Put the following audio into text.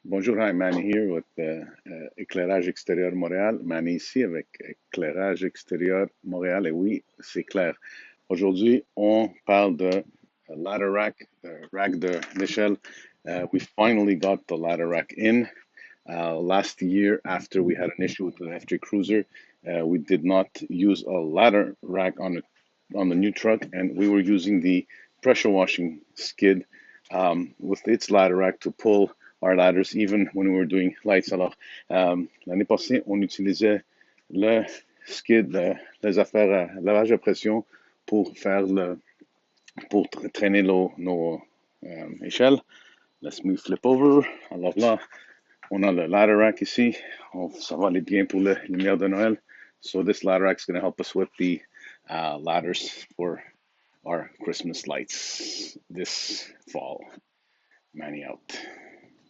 Bonjour, hi, Manny here with Éclairage extérieur Montréal. Manny ici avec Éclairage extérieur Montréal. Et oui, c'est clair. Aujourd'hui, on parle de ladder rack, rack de l'échelle. We finally got the ladder rack in. Last year, after we had an issue with the FJ Cruiser, we did not use a ladder rack on the new truck, and we were using the pressure washing skid with its ladder rack to pull our ladders, even when we were doing lights. Alors, l'année passée, on utilisait le skid, les affaires à lavage à pression pour faire pour traîner nos échelles. Let's me flip over. Alors là, on a le ladder rack ici. Ça va aller bien pour les lumières de Noël. So this ladder rack is going to help us with the ladders for our Christmas lights this fall. Manny out.